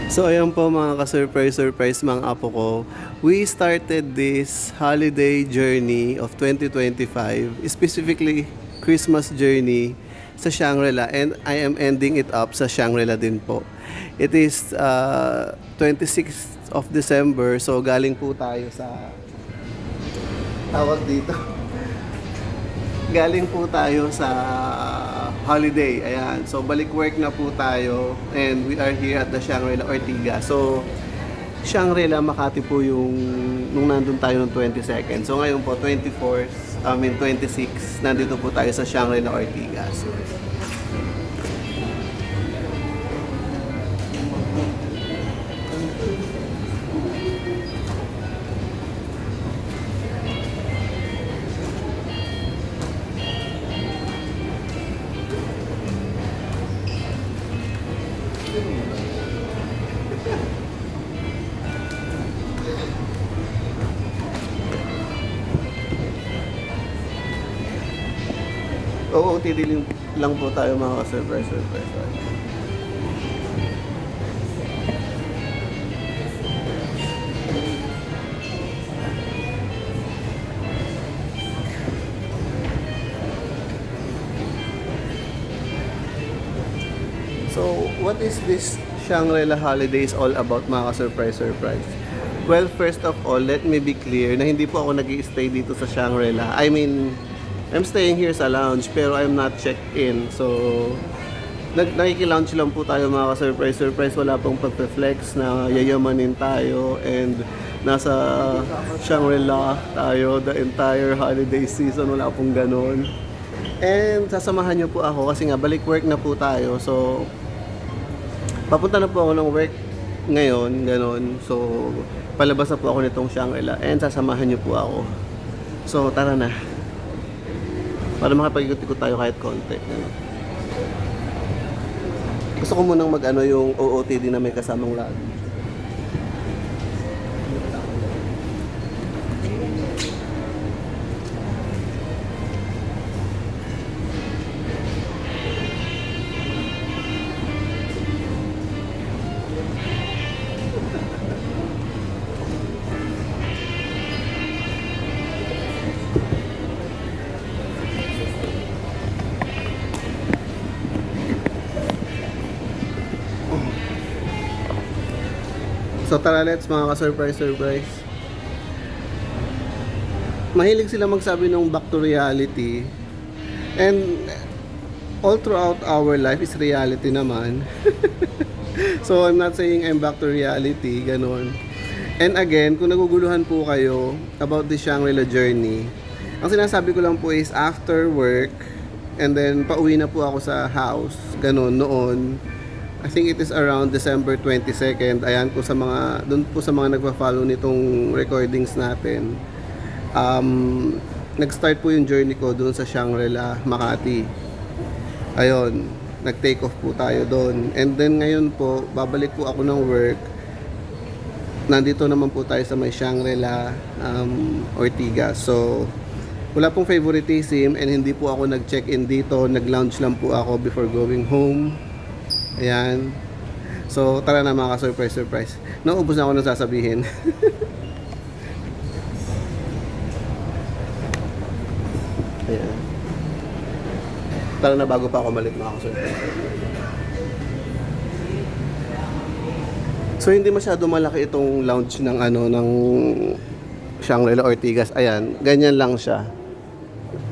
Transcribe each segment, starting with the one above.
So ayan po mga ka-surprise mga apo ko. We started this holiday journey of 2025, specifically Christmas journey sa Shangri-La, and I am ending it up sa Shangri-La din po. It is 26th of December, so galing po tayo sa tawag dito. Galing po tayo sa holiday. Ayan. So, balik work na po tayo. And we are here at the Shangri-La Ortigas. So, Shangri-La Makati po yung nung nandun tayo ng 22nd. So, ngayon po, 26, nandito po tayo sa Shangri-La Ortigas. Oo, tidiling lang po tayo mga surprise. So, what is this Shangri-La Holidays all about mga ka-surprise? Well, first of all, let me be clear na hindi po ako nag-i-stay dito sa Shangri-La. I mean, I'm staying here sa lounge pero I'm not checked in. So, nakiki-lounge lang po tayo mga ka-surprise. Wala pong pagpe-flex na yayamanin tayo and nasa Shangri-La tayo the entire holiday season. Wala pong ganon. And sasamahan niyo po ako kasi nga balik work na po tayo. So, papunta na po ako ng work ngayon, ganon. So, palabas na po ako nitong Shangri-La and sasamahan niyo po ako. So, tara na. Para makapag-ikot-ikot tayo kahit konti. Ano. Gusto ko munang mag-ano yung OOTD na may kasamang lag. So tara, let's mga ka-surprise. Mahilig sila magsabi ng back to reality. And all throughout our life is reality naman. So I'm not saying I'm back to reality, ganon. And again, kung naguguluhan po kayo about the Shangri-La journey, ang sinasabi ko lang po is after work, and then pauwi na po ako sa house, ganon, noon. I think it is around December 22nd. Ayan po sa mga, doon po sa mga nagpa-follow nitong recordings natin. Nag-start po yung journey ko doon sa Shangri-La Makati. Ayun, nag-take off po tayo doon. And then ngayon po, babalik po ako ng work. Nandito naman po tayo sa may Shangri-La Ortigas. So, wala pong favoritism and hindi po ako nag-check-in dito. Nag-lounge lang po ako before going home. Ayan. So, tara na mga ka-surprise. Naubos na ako nang sasabihin. Ayan. Tara na bago pa ako malit mga ka-surprise. So, hindi masyado malaki itong lounge ng ng Shangri-La Ortigas. Ayan, ganyan lang siya.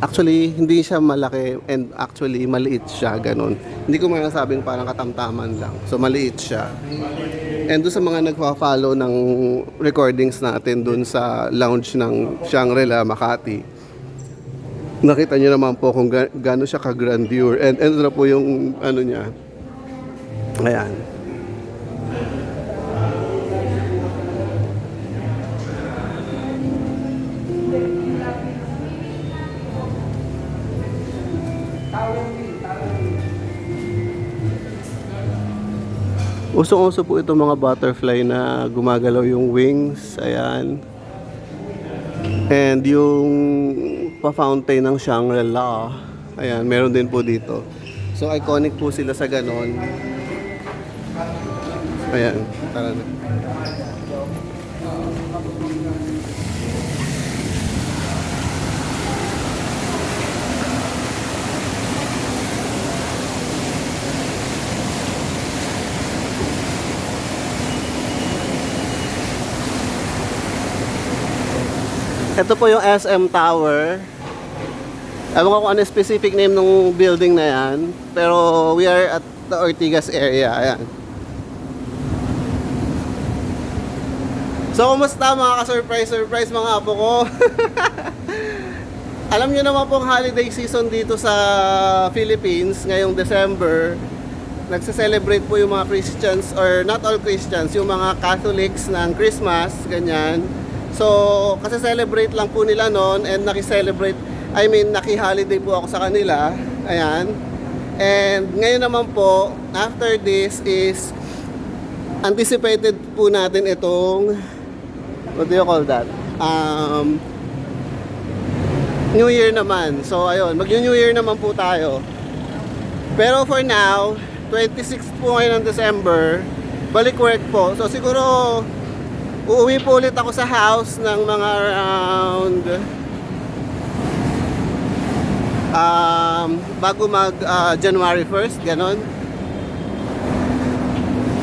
Actually, hindi siya malaki and actually maliit siya, ganun. Hindi ko masasabing parang katamtaman lang. So, maliit siya. And doon sa mga nagpa-follow ng recordings natin doon sa lounge ng Shangri-La Makati, nakita nyo naman po kung gano'n siya ka-grandeur. And ito na po yung niya. Ayan. Usong-uso po itong mga butterfly na gumagalaw yung wings. Ayan. And yung pa-fountain ng Shangri-La. Ayan, meron din po dito. So, iconic po sila sa ganon. Ayan, tara na. Ito po yung SM Tower. Ewan ko kung ano specific name ng building na yan. Pero we are at the Ortigas area. Ayan. So, kumusta mga ka-surprise mga apo ko? Alam nyo naman pong holiday season dito sa Philippines ngayong December. Nagse-celebrate po yung mga Christians, or not all Christians, yung mga Catholics ng Christmas, ganyan. So, kasi celebrate lang po nila noon, and naki-holiday po ako sa kanila. Ayan. And ngayon naman po, after this is anticipated po natin itong, what do you call that? New Year naman. So, ayun, mag-New Year naman po tayo. Pero for now, 26 po ngayon ng December, balik work po. So, siguro uuwi po ulit ako sa house ng mga around bago mag January 1st, ganon.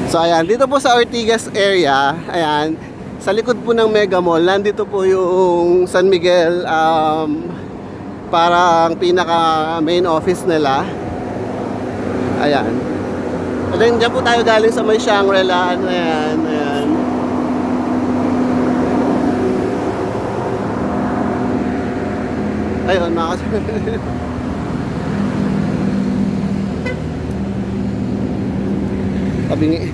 So ayan, dito po sa Ortigas area, ayan, sa likod po ng Mega Mall, nandito po yung San Miguel, parang pinaka main office nila. Ayan. And then dyan po tayo galing sa may Shangri-La, ayan, ayan. Ayun, tabingi.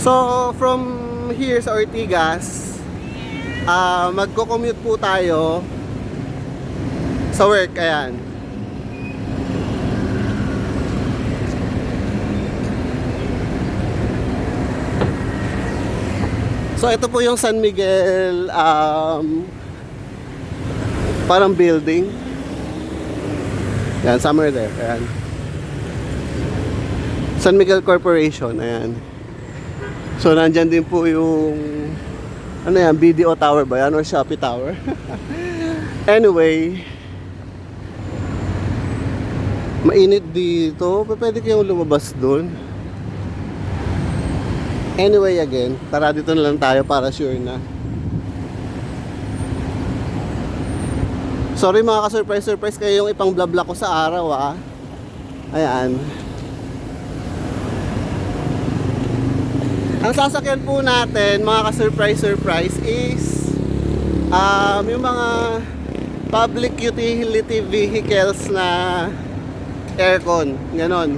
So, from here sa Ortigas, magko-commute po tayo sa work, ayan. So ito po yung San Miguel parang building. Yan, somewhere there. Ayan. San Miguel Corporation. Ayan. So nandyan din po yung ano yan, BDO Tower ba yan? Or Shopee Tower? Anyway, mainit dito. Pwede kayong lumabas dun. Anyway, again, tara dito na lang tayo para sure na. Sorry mga ka-surprise kayo yung ipang blabla ko sa araw, ah. Ayan. Ang sasakyan po natin, mga ka-surprise is yung mga public utility vehicles na aircon, ganon.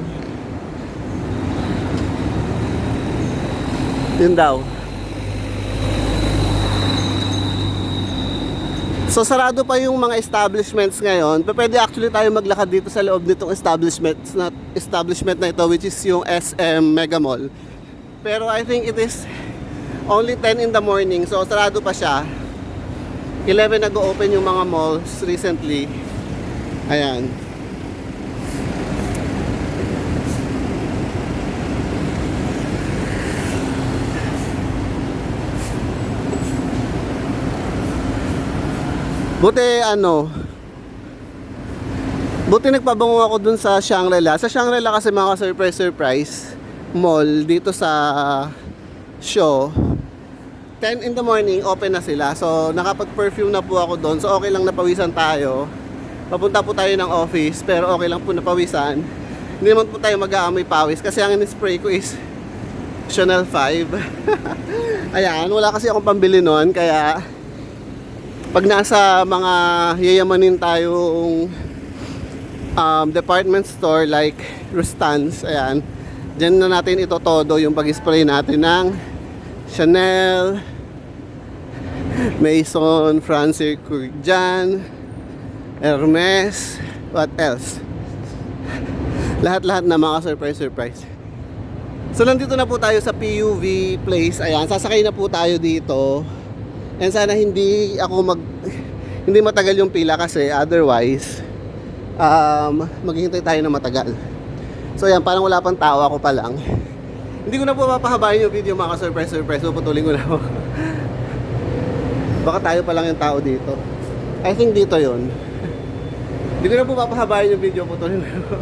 Yun daw. So sarado pa yung mga establishments ngayon. Pwede actually tayo maglakad dito sa loob nitong establishment na ito, which is yung SM Mega Mall. Pero I think it is only 10 in the morning, so sarado pa siya. 11 nag-open yung mga malls recently. Ayan. Buti nagpabango ako dun sa Shangri-La. Sa Shangri-La kasi mga surprise mall dito sa show, 10 in the morning open na sila. So nakapag-perfume na po ako doon. So okay lang, napawisan tayo. Papunta po tayo ng office, pero okay lang po napawisan. Hindi naman po tayo mag-aamoy pawis kasi ang in-spray ko is Chanel 5. Ayan, wala kasi akong pambili noon, kaya pag nasa mga yayamanin tayong department store like Rustan's, ayan, dyan na natin ito todo yung pag-spray natin ng Chanel, Maison, Francis Kurkdjian, Hermes, what else? Lahat-lahat na mga surprise. So nandito na po tayo sa PUV place. Ayan, sasakay na po tayo dito. And sana hindi matagal yung pila kasi otherwise maghihintay tayo na matagal. So yan, parang wala pang tao, ako pa lang. Hindi ko na po papahabain yung video mga ka-surprise. Puputulin ko na po. Baka tayo pa lang yung tao dito. I think dito yon. Hindi ko na po papahabain yung video, putulin ko na po.